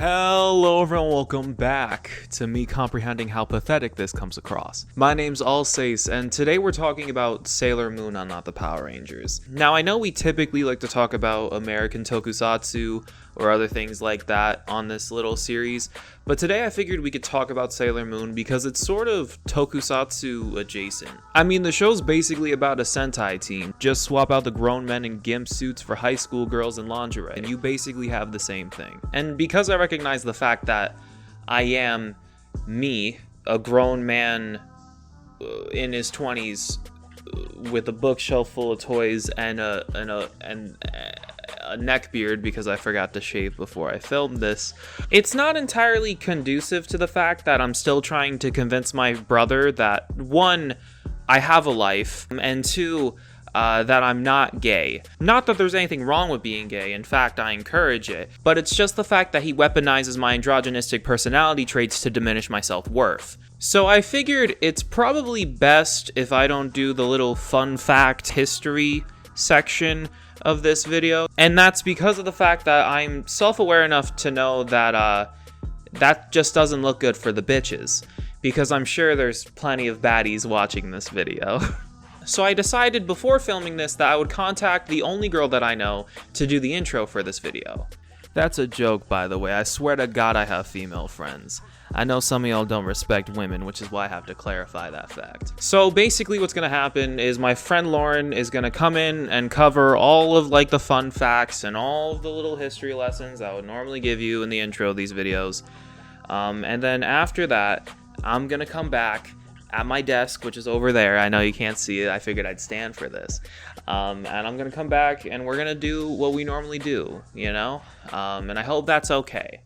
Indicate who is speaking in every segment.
Speaker 1: Hello everyone, welcome back to me comprehending how pathetic this comes across. My name's Alsace, and today we're talking about Sailor Moon on Not the Power Rangers. Now I know we typically like to talk about American Tokusatsu or other things like that on this little series, but today I figured we could talk about Sailor Moon because it's sort of Tokusatsu adjacent. I mean, the show's basically about a Sentai team. Just swap out the grown men in gimp suits for high school girls in lingerie, and you basically have the same thing. And because I recognize the fact that I am me, a grown man in his 20s with a bookshelf full of toys and a neck beard because I forgot to shave before I filmed this, it's not entirely conducive to the fact that I'm still trying to convince my brother that, one, I have a life, and two, that I'm not gay. Not that there's anything wrong with being gay, in fact, I encourage it, but it's just the fact that he weaponizes my androgynistic personality traits to diminish my self-worth. So I figured it's probably best if I don't do the little fun fact history section of this video, and that's because of the fact that I'm self-aware enough to know that that just doesn't look good for the bitches, because I'm sure there's plenty of baddies watching this video. So I decided before filming this that I would contact the only girl that I know to do the intro for this video. That's a joke, by the way. I swear to God I have female friends. I know some of y'all don't respect women, which is why I have to clarify that fact. So basically what's gonna happen is my friend Lauren is gonna come in and cover all of like the fun facts and all of the little history lessons I would normally give you in the intro of these videos. And then after that, I'm gonna come back at my desk, which is over there. I know you can't see it. I figured I'd stand for this. And I'm gonna come back and we're gonna do what we normally do, you know? And I hope that's okay.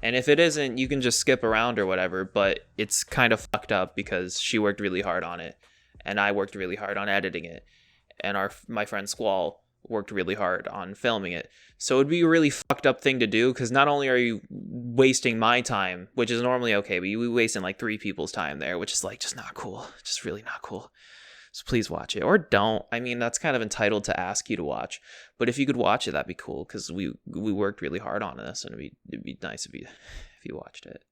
Speaker 1: And if it isn't, you can just skip around or whatever, but it's kind of fucked up because she worked really hard on it, and I worked really hard on editing it, and my friend Squall worked really hard on filming it. So it'd be a really fucked up thing to do, because not only are you wasting my time, which is normally okay, but you wasting like 3 people's time there, which is like just not cool, just really not cool. So please watch it, or don't. I mean, that's kind of entitled to ask you to watch, but if you could watch it, that'd be cool, because we worked really hard on this, and it'd be nice if you watched it.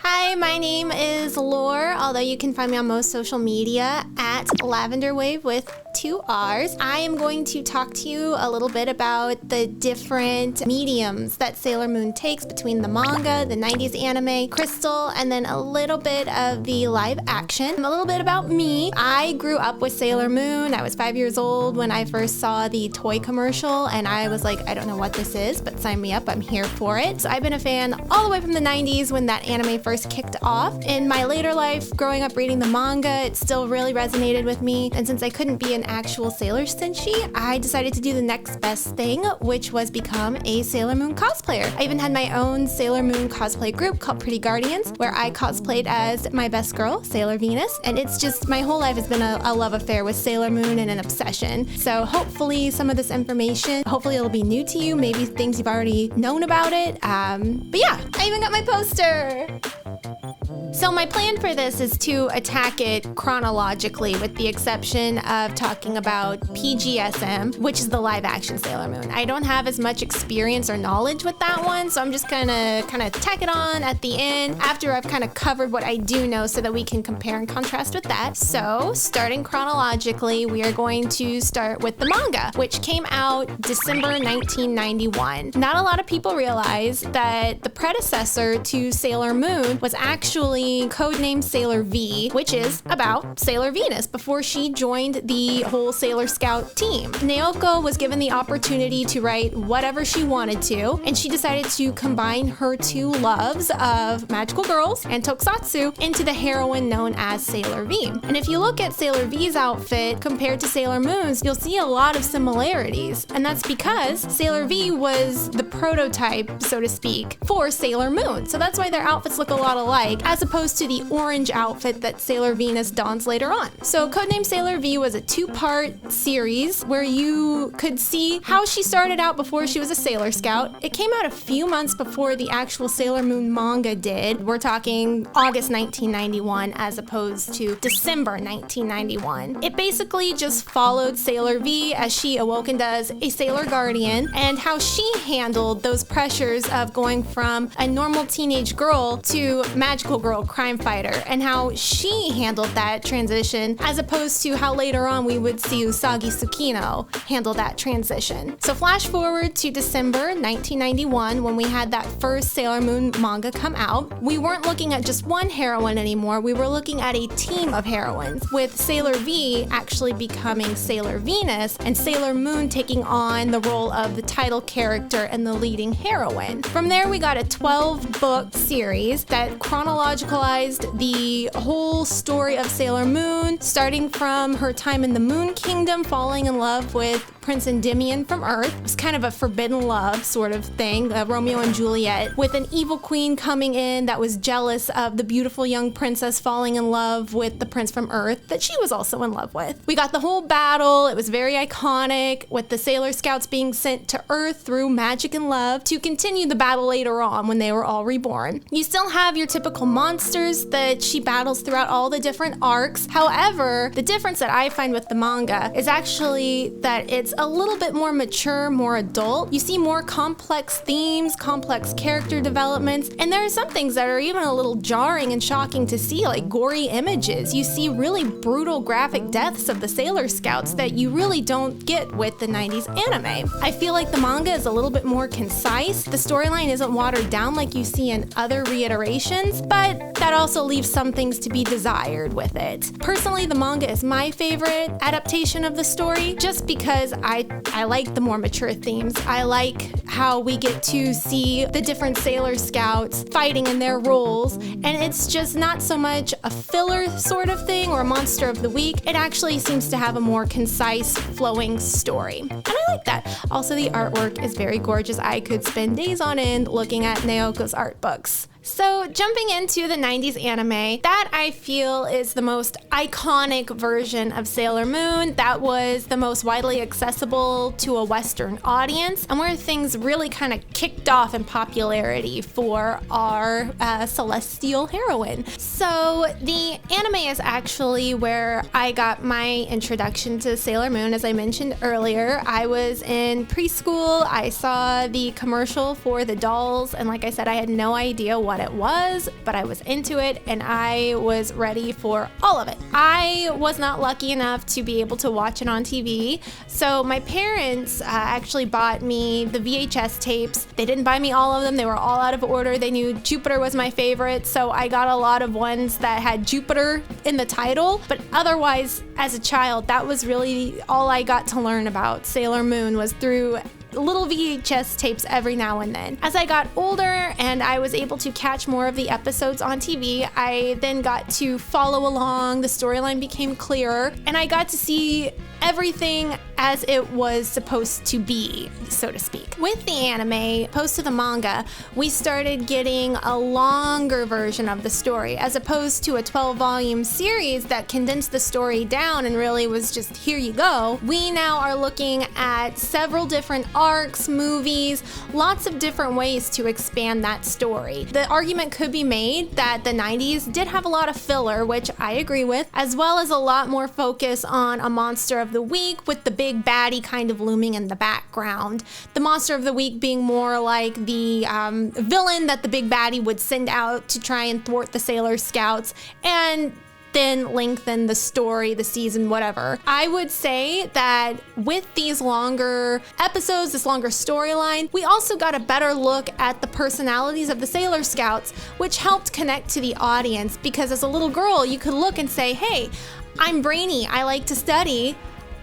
Speaker 2: Hi, my name is Lore, although you can find me on most social media at Lavender Wave with 2 R's. I am going to talk to you a little bit about the different mediums that Sailor Moon takes between the manga, the 90s anime, Crystal, and then a little bit of the live action. A little bit about me. I grew up with Sailor Moon. I was 5 years old when I first saw the toy commercial, and I was like, I don't know what this is, but sign me up, I'm here for it. So I've been a fan all the way from the 90s when that anime first kicked off. In my later life, growing up reading the manga, it still really resonated with me, and since I couldn't be an actual Sailor Senshi, I decided to do the next best thing, which was become a Sailor Moon cosplayer. I even had my own Sailor Moon cosplay group called Pretty Guardians, where I cosplayed as my best girl, Sailor Venus, and it's just, my whole life has been a love affair with Sailor Moon and an obsession. So hopefully some of this information, hopefully it'll be new to you, maybe things you've already known about it, but yeah, I even got my poster! So my plan for this is to attack it chronologically, with the exception of talking about PGSM, which is the live action Sailor Moon. I don't have as much experience or knowledge with that one, so I'm just gonna kind of tack it on at the end after I've kind of covered what I do know so that we can compare and contrast with that. So starting chronologically, we are going to start with the manga, which came out December 1991. Not a lot of people realize that the predecessor to Sailor Moon was actually codenamed Sailor V, which is about Sailor Venus before she joined the whole Sailor Scout team. Naoko was given the opportunity to write whatever she wanted to, and she decided to combine her 2 loves of magical girls and tokusatsu into the heroine known as Sailor V. And if you look at Sailor V's outfit compared to Sailor Moon's, you'll see a lot of similarities, and that's because Sailor V was the prototype, so to speak, for Sailor Moon. So that's why their outfits look a lot alike, as opposed opposed to the orange outfit that Sailor Venus dons later on. So Codename Sailor V was a 2-part series where you could see how she started out before she was a Sailor Scout. It came out a few months before the actual Sailor Moon manga did. We're talking August 1991 as opposed to December 1991. It basically just followed Sailor V as she awoken as a Sailor Guardian and how she handled those pressures of going from a normal teenage girl to magical girl crime fighter, and how she handled that transition as opposed to how later on we would see Usagi Tsukino handle that transition. So flash forward to December 1991 when we had that first Sailor Moon manga come out. We weren't looking at just one heroine anymore, we were looking at a team of heroines, with Sailor V actually becoming Sailor Venus and Sailor Moon taking on the role of the title character and the leading heroine. From there we got a 12-book series that chronologicalized the whole story of Sailor Moon, starting from her time in the Moon Kingdom, falling in love with Prince Endymion from Earth. It was kind of a forbidden love sort of thing, Romeo and Juliet, with an evil queen coming in that was jealous of the beautiful young princess falling in love with the prince from Earth that she was also in love with. We got the whole battle. It was very iconic, with the Sailor Scouts being sent to Earth through magic and love to continue the battle later on when they were all reborn. You still have your typical monsters that she battles throughout all the different arcs. However, the difference that I find with the manga is actually that it's a little bit more mature, more adult. You see more complex themes, complex character developments, and there are some things that are even a little jarring and shocking to see, like gory images. You see really brutal graphic deaths of the Sailor Scouts that you really don't get with the 90s anime. I feel like the manga is a little bit more concise. The storyline isn't watered down like you see in other reiterations, but that also leaves some things to be desired with it. Personally, the manga is my favorite adaptation of the story, just because I like the more mature themes. I like how we get to see the different Sailor Scouts fighting in their roles, and it's just not so much a filler sort of thing or a monster of the week. It actually seems to have a more concise, flowing story, and I like that. Also, the artwork is very gorgeous. I could spend days on end looking at Naoko's art books. So jumping into the 90s anime, that I feel is the most iconic version of Sailor Moon, that was the most widely accessible to a Western audience, and where things really kind of kicked off in popularity for our celestial heroine. So the anime is actually where I got my introduction to Sailor Moon. As I mentioned earlier, I was in preschool, I saw the commercial for the dolls, and like I said, I had no idea what it was, but I was into it and I was ready for all of it. I was not lucky enough to be able to watch it on TV, so my parents actually bought me the VHS tapes. They didn't buy me all of them, they were all out of order. They knew Jupiter was my favorite, so I got a lot of ones that had Jupiter in the title, but otherwise, as a child, that was really all I got to learn about Sailor Moon, was through little VHS tapes every now and then. As I got older and I was able to catch more of the episodes on TV, I then got to follow along, the storyline became clearer, and I got to see everything as it was supposed to be, so to speak. With the anime, opposed to the manga, we started getting a longer version of the story, as opposed to a 12-volume series that condensed the story down and really was just, here you go. We now are looking at several different arcs, movies, lots of different ways to expand that story. The argument could be made that the 90s did have a lot of filler, which I agree with, as well as a lot more focus on a monster of the week, with the big baddie kind of looming in the background. The monster of the week being more like the villain that the big baddie would send out to try and thwart the Sailor Scouts, and then lengthen the story, the season, whatever. I would say that with these longer episodes, this longer storyline, we also got a better look at the personalities of the Sailor Scouts, which helped connect to the audience, because as a little girl, you could look and say, hey, I'm brainy, I like to study,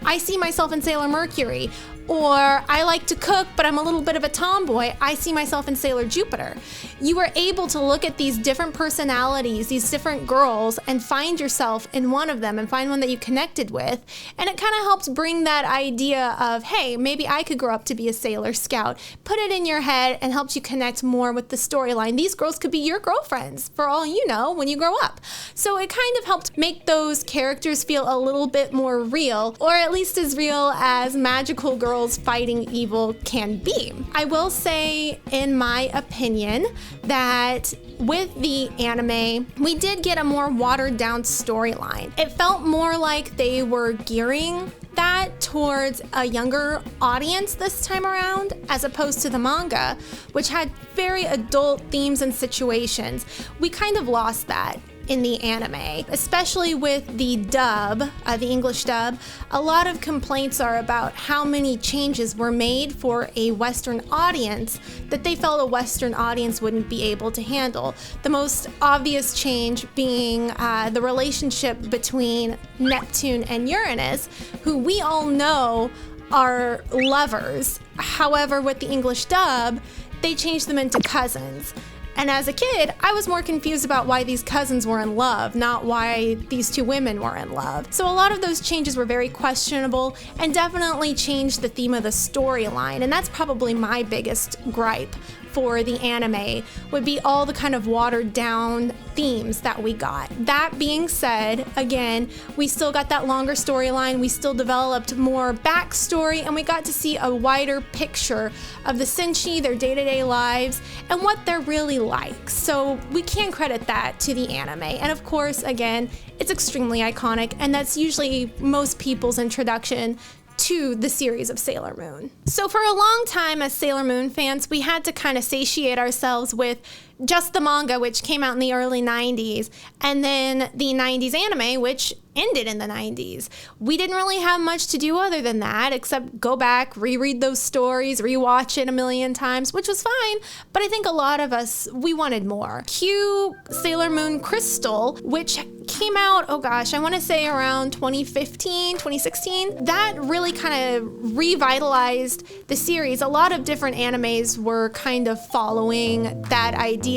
Speaker 2: I see myself in Sailor Mercury. Or I like to cook, but I'm a little bit of a tomboy, I see myself in Sailor Jupiter. you were able to look at these different personalities, these different girls, and find yourself in one of them and find one that you connected with. And it kind of helped bring that idea of, hey, maybe I could grow up to be a Sailor Scout. Put it in your head and helps you connect more with the storyline. These girls could be your girlfriends for all you know when you grow up. So it kind of helped make those characters feel a little bit more real, or at least as real as magical girls fighting evil can be. I will say, in my opinion, that with the anime, we did get a more watered down storyline. It felt more like they were gearing that towards a younger audience this time around, as opposed to the manga, which had very adult themes and situations. We kind of lost that in the anime, especially with the dub, the English dub. A lot of complaints are about how many changes were made for a Western audience that they felt a Western audience wouldn't be able to handle. The most obvious change being the relationship between Neptune and Uranus, who we all know are lovers. However, with the English dub, they changed them into cousins. And as a kid, I was more confused about why these cousins were in love, not why these two women were in love. So a lot of those changes were very questionable and definitely changed the theme of the storyline. And that's probably my biggest gripe for the anime, would be all the kind of watered down themes that we got. That being said, again, we still got that longer storyline, we still developed more backstory, and we got to see a wider picture of the Senshi, their day-to-day lives, and what they're really like. So we can credit that to the anime. And of course, again, it's extremely iconic, and that's usually most people's introduction to the series of Sailor Moon. So for a long time as Sailor Moon fans, we had to kind of satiate ourselves with just the manga, which came out in the early 90s, and then the 90s anime, which ended in the 90s. We didn't really have much to do other than that, except go back, reread those stories, rewatch it a million times, which was fine, but I think a lot of us, we wanted more. Cue Sailor Moon Crystal, which came out, oh gosh, I want to say around 2015, 2016. That really kind of revitalized the series. A lot of different animes were kind of following that idea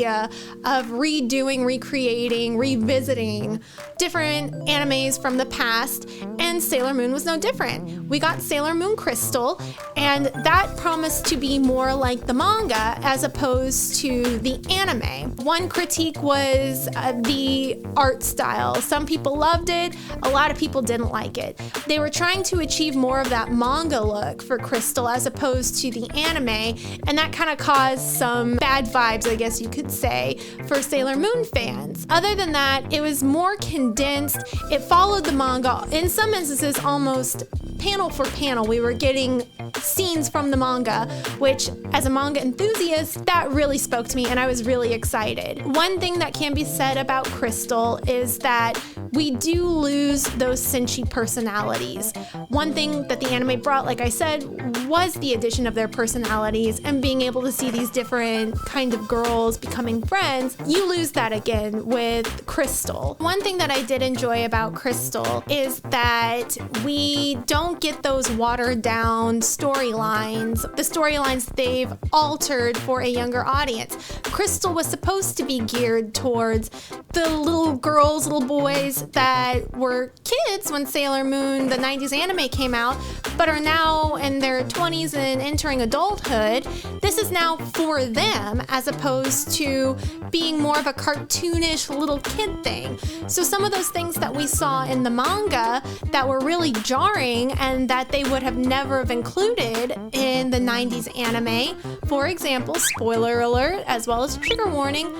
Speaker 2: of redoing, recreating, revisiting different animes from the past, and Sailor Moon was no different. We got Sailor Moon Crystal, and that promised to be more like the manga as opposed to the anime. One critique was the art style. Some people loved it, a lot of people didn't like it. They were trying to achieve more of that manga look for Crystal as opposed to the anime, and that kind of caused some bad vibes, I guess you could say, for Sailor Moon fans. Other than that, it was more condensed. It followed the manga, in some instances almost panel for panel. We were getting scenes from the manga, which as a manga enthusiast, that really spoke to me and I was really excited. One thing that can be said about Crystal is that we do lose those Senshi personalities. One thing that the anime brought, like I said, was the addition of their personalities and being able to see these different kind of girls becoming friends. You lose that again with Crystal. One thing that I did enjoy about Crystal is that we don't get those watered down storylines, the storylines they've altered for a younger audience. Crystal was supposed to be geared towards the little girls, little boys that were kids when Sailor Moon, the 90s anime, came out, but are now in their 20s and entering adulthood. This is now for them as opposed to being more of a cartoonish little kid thing. So some of those things that we saw in the manga that were really jarring and that they would have never have included in the 90s anime, for example, spoiler alert, as well as trigger warning,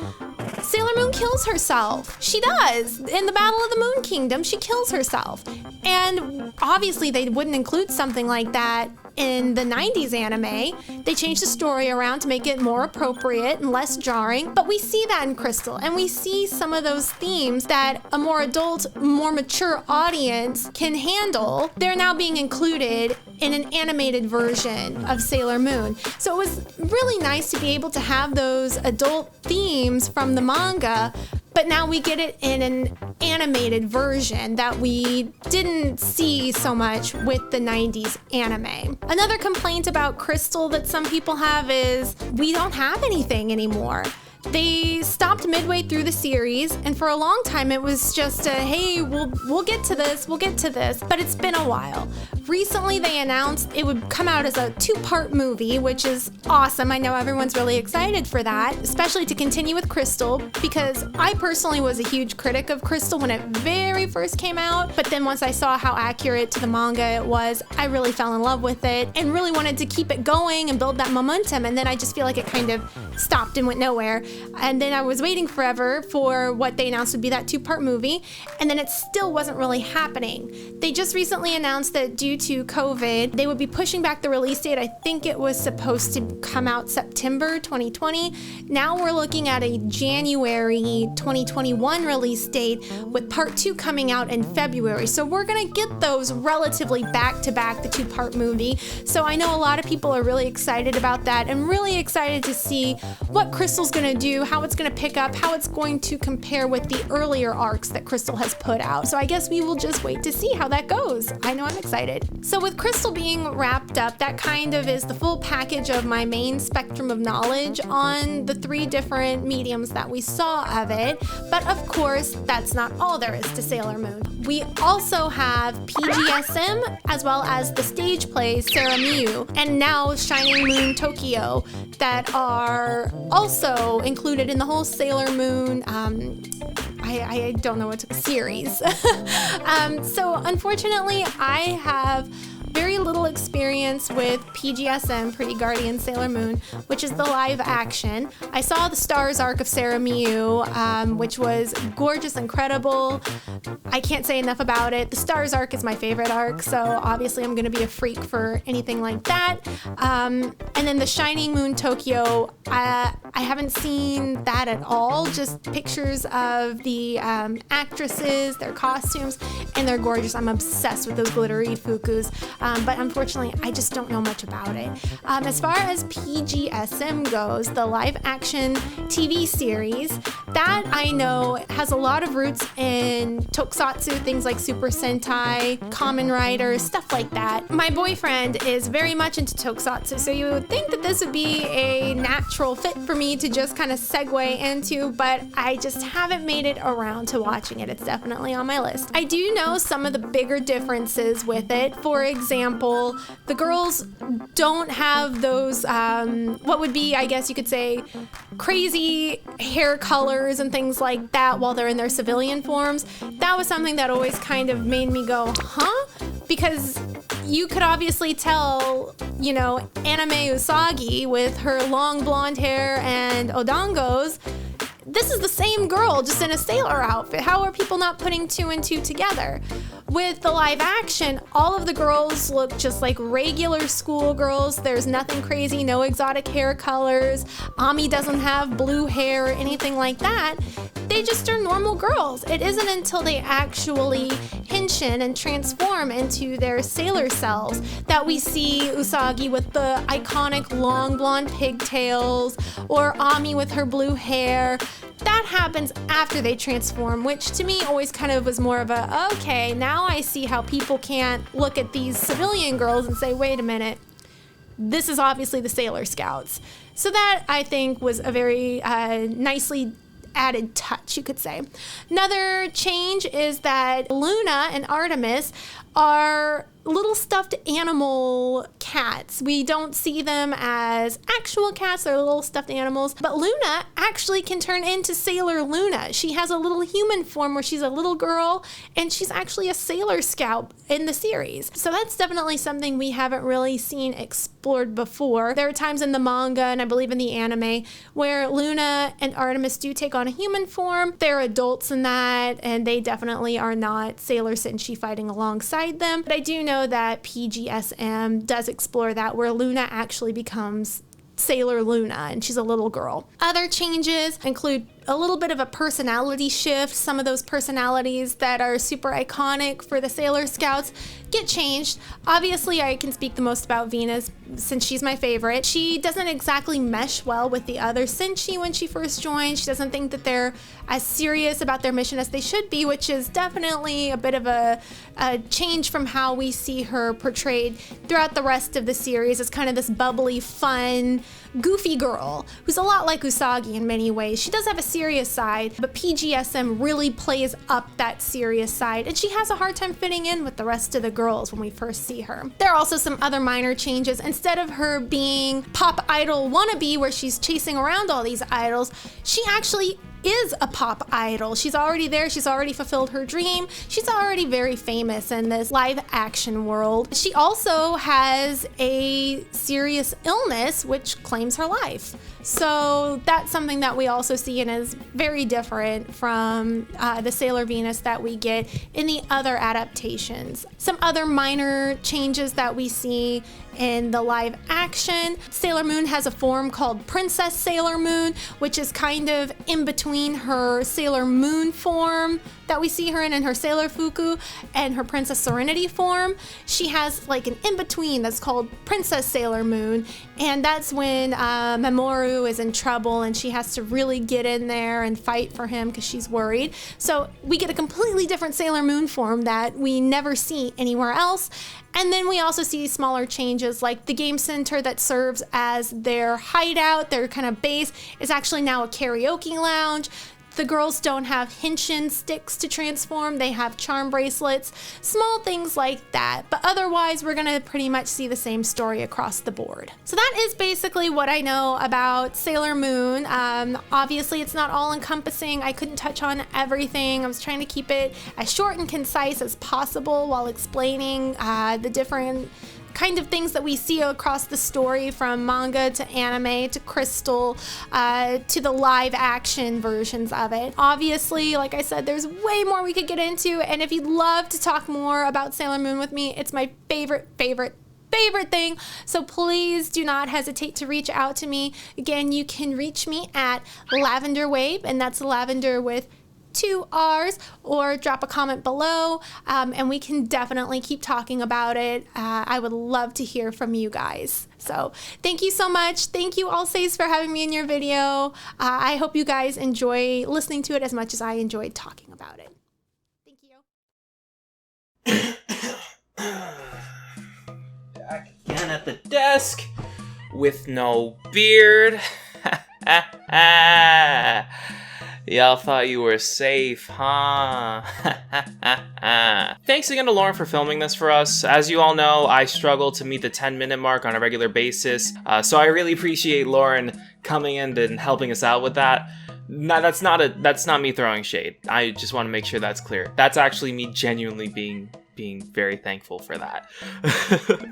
Speaker 2: Sailor Moon kills herself. She does. In the Battle of the Moon Kingdom, she kills herself. And obviously they wouldn't include something like that in the 90s anime. They changed the story around to make it more appropriate and less jarring, but we see that in Crystal, and we see some of those themes that a more adult, more mature audience can handle. They're now being included in an animated version of Sailor Moon. So it was really nice to be able to have those adult themes from the manga, but now we get it in an animated version that we didn't see so much with the 90s anime. Another complaint about Crystal that some people have is we don't have anything anymore. They stopped midway through the series, and for a long time it was just a, hey, we'll get to this, but it's been a while. Recently they announced it would come out as a 2-part movie, which is awesome. I know everyone's really excited for that, especially to continue with Crystal, because I personally was a huge critic of Crystal when it very first came out, but then once I saw how accurate to the manga it was, I really fell in love with it and really wanted to keep it going and build that momentum, and then I just feel like it kind of stopped and went nowhere. And then I was waiting forever for what they announced would be that 2-part movie, and then it still wasn't really happening. They just recently announced that due to COVID, they would be pushing back the release date. I think it was supposed to come out September 2020. Now we're looking at a January 2021 release date, with part 2 coming out in February. So we're gonna get those relatively back-to-back, the 2-part movie. So I know a lot of people are really excited about that and really excited to see what Crystal's gonna do, how it's gonna pick up, how it's going to compare with the earlier arcs that Crystal has put out. So I guess we will just wait to see how that goes. I know I'm excited. So with Crystal being wrapped up, that kind of is the full package of my main spectrum of knowledge on the 3 different mediums that we saw of it. But of course, that's not all there is to Sailor Moon. We also have PGSM, as well as the stage play Sarah Miu, and now Shining Moon Tokyo, that are also included in the whole Sailor Moon I don't know what series. So unfortunately, I have very little experience with PGSM, Pretty Guardian Sailor Moon, which is the live action. I saw the Stars arc of Sarah Miu, which was gorgeous, incredible. I can't say enough about it. The Stars arc is my favorite arc, so obviously I'm going to be a freak for anything like that. And then the Shining Moon Tokyo, I haven't seen that at all, just pictures of the actresses, their costumes, and they're gorgeous. I'm obsessed with those glittery fukus. But unfortunately, I just don't know much about it. As far as PGSM goes, the live action TV series, that I know has a lot of roots in Tokusatsu, things like Super Sentai, Kamen Rider, stuff like that. My boyfriend is very much into Tokusatsu, so you would think that this would be a natural fit for me to just kind of segue into, but I just haven't made it around to watching it. It's definitely on my list. I do know some of the bigger differences with it. For example, the girls don't have those, what would be, I guess you could say, crazy hair colors and things like that while they're in their civilian forms. That was something that always kind of made me go, huh? Because you could obviously tell, Anime Usagi with her long blonde hair and odongos, this is the same girl, just in a sailor outfit. How are people not putting 2 and 2 together? With the live action, all of the girls look just like regular schoolgirls. There's nothing crazy, no exotic hair colors. Ami doesn't have blue hair or anything like that. They just are normal girls. It isn't until they actually henshin and transform into their sailor selves that we see Usagi with the iconic long blonde pigtails, or Ami with her blue hair. That happens after they transform, which to me always kind of was more of a, okay, now I see how people can't look at these civilian girls and say, wait a minute, this is obviously the Sailor Scouts. So that, I think, was a very nicely added touch, you could say. Another change is that Luna and Artemis are little stuffed animal cats. We don't see them as actual cats, they're little stuffed animals, but Luna actually can turn into Sailor Luna. She has a little human form where she's a little girl, and she's actually a Sailor Scout in the series. So that's definitely something we haven't really seen explored before. There are times in the manga, and I believe in the anime, where Luna and Artemis do take on a human form. They're adults in that, and they definitely are not Sailor Senshi fighting alongside them. But I do know that PGSM does explore that, where Luna actually becomes Sailor Luna, and she's a little girl. Other changes include a little bit of a personality shift. Some of those personalities that are super iconic for the Sailor Scouts get changed. Obviously, I can speak the most about Venus since she's my favorite. She doesn't exactly mesh well with the other Senshi when she first joined. She doesn't think that they're as serious about their mission as they should be, which is definitely a bit of a change from how we see her portrayed throughout the rest of the series as kind of this bubbly, fun, goofy girl who's a lot like Usagi in many ways. She does have a serious side, but PGSM really plays up that serious side, and she has a hard time fitting in with the rest of the girls when we first see her. There are also some other minor changes. Instead of her being pop idol wannabe where she's chasing around all these idols, she actually is a pop idol. She's already there. She's already fulfilled her dream. She's already very famous in this live action world. She also has a serious illness which claims her life. So that's something that we also see and is very different from the Sailor Venus that we get in the other adaptations. Some other minor changes that we see in the live action: Sailor Moon has a form called Princess Sailor Moon, which is kind of in between her Sailor Moon form that we see her in her Sailor Fuku and her Princess Serenity form. She has like an in-between that's called Princess Sailor Moon, and that's when Mamoru is in trouble and she has to really get in there and fight for him because she's worried. So we get a completely different Sailor Moon form that we never see anywhere else. And then we also see smaller changes, like the game center that serves as their hideout, their kind of base, is actually now a karaoke lounge. The girls don't have henshin sticks to transform, they have charm bracelets, small things like that. But otherwise, we're gonna pretty much see the same story across the board. So that is basically what I know about Sailor Moon. Obviously, it's not all encompassing. I couldn't touch on everything. I was trying to keep it as short and concise as possible while explaining the different kind of things that we see across the story, from manga to anime to Crystal to the live action versions of it. Obviously, like I said, there's way more we could get into, and if you'd love to talk more about Sailor Moon with me, it's my favorite thing, so please do not hesitate to reach out to me. Again, you can reach me at Lavender Wave, and that's Lavender with 2 R's, or drop a comment below, and we can definitely keep talking about it. I would love to hear from you guys. So thank you so much. Thank you, Alsace, for having me in your video. I hope you guys enjoy listening to it as much as I enjoyed talking about it. Thank you.
Speaker 1: Back again at the desk with no beard. Y'all thought you were safe, huh? Thanks again to Lauren for filming this for us. As you all know, I struggle to meet the 10-minute mark on a regular basis, so I really appreciate Lauren coming in and helping us out with that. No, that's not me throwing shade. I just want to make sure that's clear. That's actually me genuinely being very thankful for that.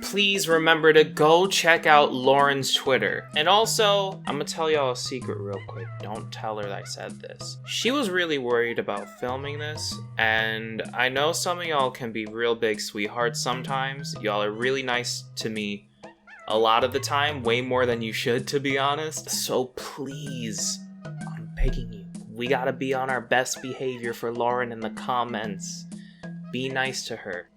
Speaker 1: Please remember to go check out Lauren's Twitter. And also, I'm gonna tell y'all a secret real quick. Don't tell her I said this. She was really worried about filming this, and I know some of y'all can be real big sweethearts sometimes. Y'all are really nice to me a lot of the time, way more than you should, to be honest. So please, I'm begging you, we gotta be on our best behavior for Lauren in the comments. Be nice to her,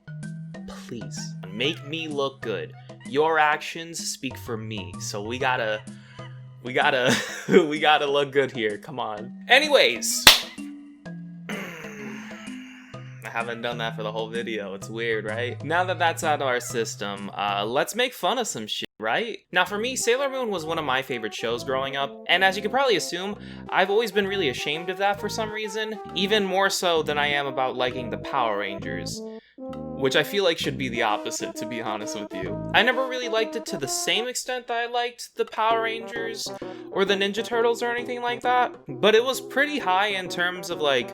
Speaker 1: please. Make me look good. Your actions speak for me, so we gotta look good here. Come on. Anyways, I haven't done that for the whole video. It's weird, right? Now that that's out of our system, let's make fun of some shit, right? Now for me, Sailor Moon was one of my favorite shows growing up, and as you can probably assume, I've always been really ashamed of that for some reason, even more so than I am about liking the Power Rangers, which I feel like should be the opposite, to be honest with you. I never really liked it to the same extent that I liked the Power Rangers or the Ninja Turtles or anything like that, but it was pretty high in terms of like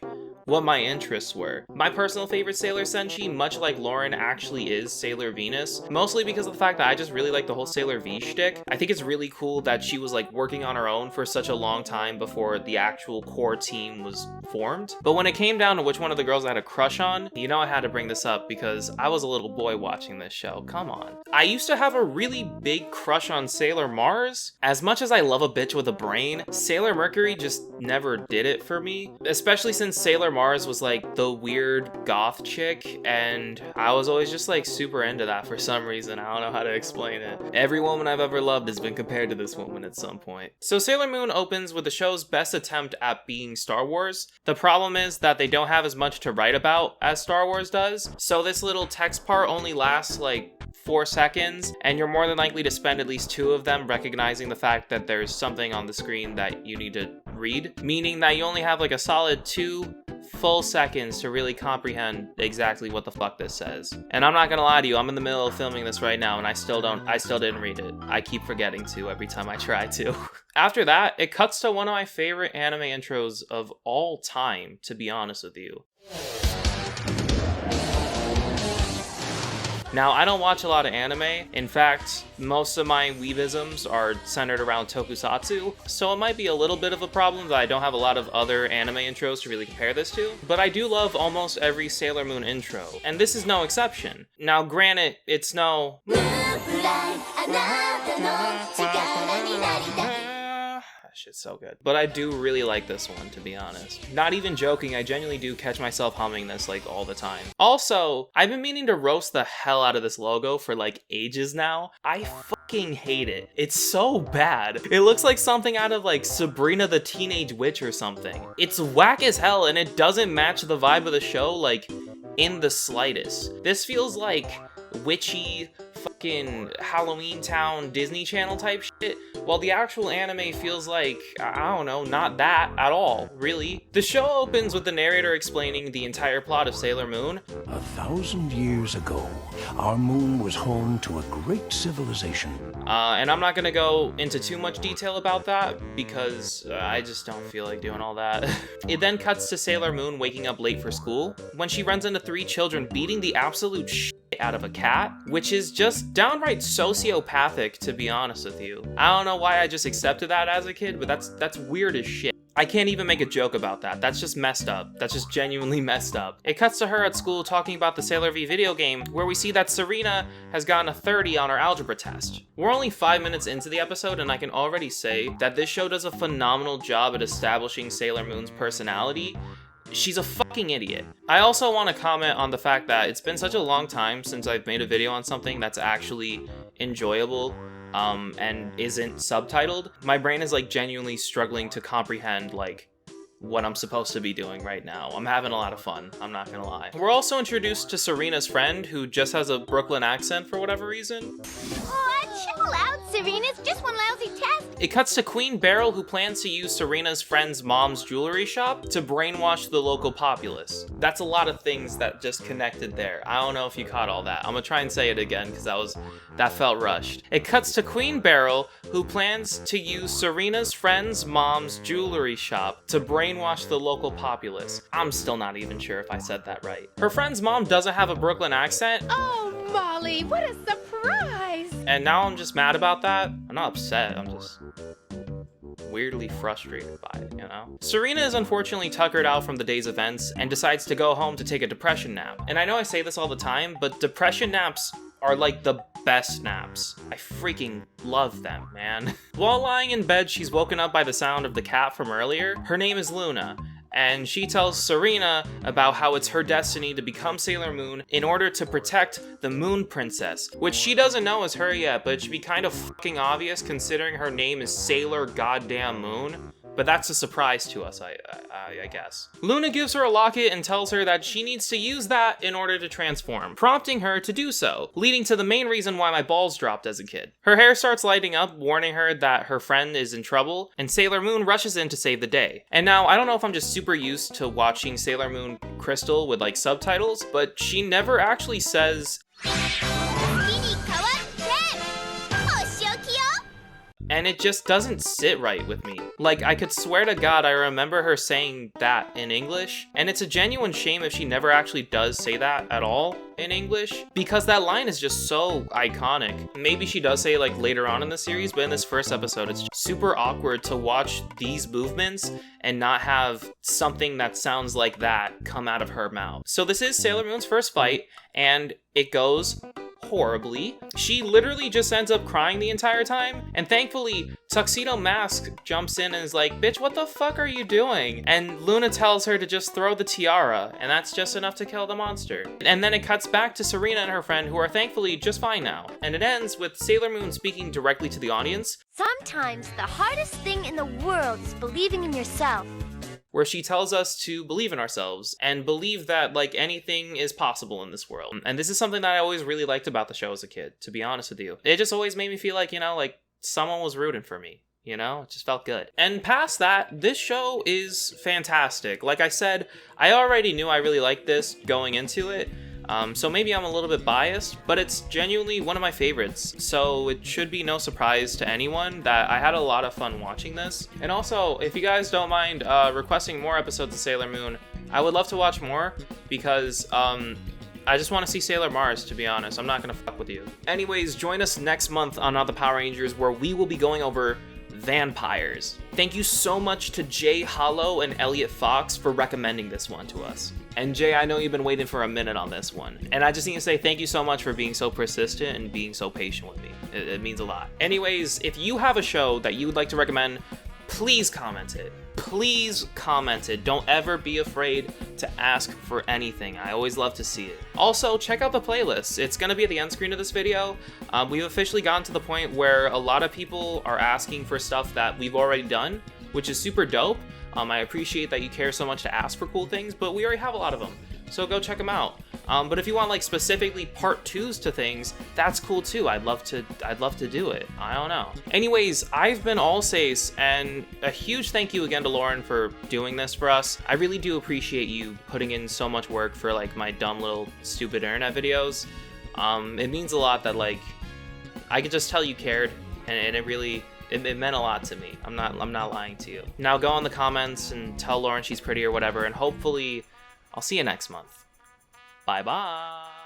Speaker 1: what my interests were. My personal favorite Sailor Senshi, much like Lauren, actually is Sailor Venus, mostly because of the fact that I just really like the whole Sailor V shtick. I think it's really cool that she was like working on her own for such a long time before the actual core team was formed. But when it came down to which one of the girls I had a crush on, you know I had to bring this up because I was a little boy watching this show. Come on. I used to have a really big crush on Sailor Mars. As much as I love a bitch with a brain, Sailor Mercury just never did it for me, especially since Sailor Mars was like the weird goth chick, and I was always just like super into that for some reason. I don't know how to explain it. Every woman I've ever loved has been compared to this woman at some point. So Sailor Moon opens with the show's best attempt at being Star Wars. The problem is that they don't have as much to write about as Star Wars does, so this little text part only lasts like 4 seconds, and you're more than likely to spend at least 2 of them recognizing the fact that there's something on the screen that you need to read, meaning that you only have like a solid 2 full seconds to really comprehend exactly what the fuck this says. And I'm not gonna lie to you, I'm in the middle of filming this right now and I still didn't read it. I keep forgetting to every time I try to. After that, it cuts to one of my favorite anime intros of all time, to be honest with you. Now, I don't watch a lot of anime. In fact, most of my weebisms are centered around Tokusatsu, so it might be a little bit of a problem that I don't have a lot of other anime intros to really compare this to, but I do love almost every Sailor Moon intro, and this is no exception. Now, granted, it's no... That shit's so good. But I do really like this one, to be honest. Not even joking, I genuinely do catch myself humming this like all the time. Also, I've been meaning to roast the hell out of this logo for like ages now. I fucking hate it. It's so bad. It looks like something out of like Sabrina the Teenage Witch or something. It's whack as hell and it doesn't match the vibe of the show like in the slightest. This feels like witchy fucking Halloween Town Disney Channel type shit, while the actual anime feels like, I don't know, not that at all, really. The show opens with the narrator explaining the entire plot of Sailor Moon.
Speaker 3: 1,000 years ago, our moon was home to a great civilization.
Speaker 1: And I'm not gonna go into too much detail about that because I just don't feel like doing all that. It then cuts to Sailor Moon waking up late for school when she runs into 3 children beating the absolute shit out of a cat, which is just downright sociopathic, to be honest with you. I don't know why I just accepted that as a kid, but that's weird as shit. I can't even make a joke about that. That's just messed up. That's just genuinely messed up. It cuts to her at school talking about the Sailor V video game, where we see that Serena has gotten a 30 on her algebra test. We're only 5 minutes into the episode, and I can already say that this show does a phenomenal job at establishing Sailor Moon's personality. She's a fucking idiot. I also want to comment on the fact that it's been such a long time since I've made a video on something that's actually enjoyable and isn't subtitled. My brain is like genuinely struggling to comprehend like what I'm supposed to be doing right now. I'm having a lot of fun, I'm not gonna lie. We're also introduced to Serena's friend, who just has a Brooklyn accent for whatever reason.
Speaker 4: Aw, chill out, Serena. It's just one lousy test.
Speaker 1: It cuts to Queen Beryl, who plans to use Serena's friend's mom's jewelry shop to brainwash the local populace. That's a lot of things that just connected there. I don't know if you caught all that. I'm gonna try and say it again because that felt rushed. It cuts to Queen Beryl, who plans to use Serena's friend's mom's jewelry shop to brainwash the local populace. I'm still not even sure if I said that right. Her friend's mom doesn't have a Brooklyn accent.
Speaker 4: Oh, Molly, what a surprise!
Speaker 1: And now I'm just mad about that. I'm not upset, I'm just weirdly frustrated by it, you know? Serena is unfortunately tuckered out from the day's events and decides to go home to take a depression nap. And I know I say this all the time, but depression naps are like the best naps. I freaking love them, man. While lying in bed, she's woken up by the sound of the cat from earlier. Her name is Luna, and she tells Serena about how it's her destiny to become Sailor Moon in order to protect the Moon Princess, which she doesn't know is her yet, but it should be kind of fucking obvious considering her name is Sailor Goddamn Moon. But that's a surprise to us, I guess. Luna gives her a locket and tells her that she needs to use that in order to transform, prompting her to do so, leading to the main reason why my balls dropped as a kid. Her hair starts lighting up, warning her that her friend is in trouble, and Sailor Moon rushes in to save the day. And now, I don't know if I'm just super used to watching Sailor Moon Crystal with like subtitles, but she never actually says and it just doesn't sit right with me. Like, I could swear to God I remember her saying that in English, and it's a genuine shame if she never actually does say that at all in English, because that line is just so iconic. Maybe she does say it like later on in the series, but in this first episode, it's super awkward to watch these movements and not have something that sounds like that come out of her mouth. So this is Sailor Moon's first fight, and it goes horribly. She literally just ends up crying the entire time, and thankfully Tuxedo Mask jumps in and is like, bitch, what the fuck are you doing? And Luna tells her to just throw the tiara, and that's just enough to kill the monster. And then it cuts back to Serena and her friend, who are thankfully just fine now. And it ends with Sailor Moon speaking directly to the audience.
Speaker 4: Sometimes the hardest thing in the world is believing in yourself.
Speaker 1: Where she tells us to believe in ourselves and believe that, like, anything is possible in this world. And this is something that I always really liked about the show as a kid, to be honest with you. It just always made me feel like, you know, like someone was rooting for me. You know, it just felt good. And past that, this show is fantastic. Like I said, I already knew I really liked this going into it. So maybe I'm a little bit biased, but it's genuinely one of my favorites. So it should be no surprise to anyone that I had a lot of fun watching this. And also, if you guys don't mind requesting more episodes of Sailor Moon, I would love to watch more because I just want to see Sailor Mars, to be honest. I'm not going to fuck with you. Anyways, join us next month on Not the Power Rangers, where we will be going over vampires. Thank you so much to Jay Hollow and Elliot Fox for recommending this one to us. And Jay, I know you've been waiting for a minute on this one. And I just need to say thank you so much for being so persistent and being so patient with me. It means a lot. Anyways, if you have a show that you would like to recommend, please comment it. Please comment it. Don't ever be afraid to ask for anything. I always love to see it. Also, check out the playlist. It's going to be at the end screen of this video. We've officially gotten to the point where a lot of people are asking for stuff that we've already done, which is super dope. I appreciate that you care so much to ask for cool things, but we already have a lot of them, so go check them out. But if you want like specifically part 2s to things, that's cool too. I'd love to do it. I don't know. Anyways, I've been Allsace, and a huge thank you again to Lauren for doing this for us. I really do appreciate you putting in so much work for like my dumb little stupid internet videos. It means a lot that like I could just tell you cared, and it really. It meant a lot to me. I'm not lying to you. Now go in the comments and tell Lauren she's pretty or whatever, and hopefully I'll see you next month. Bye bye.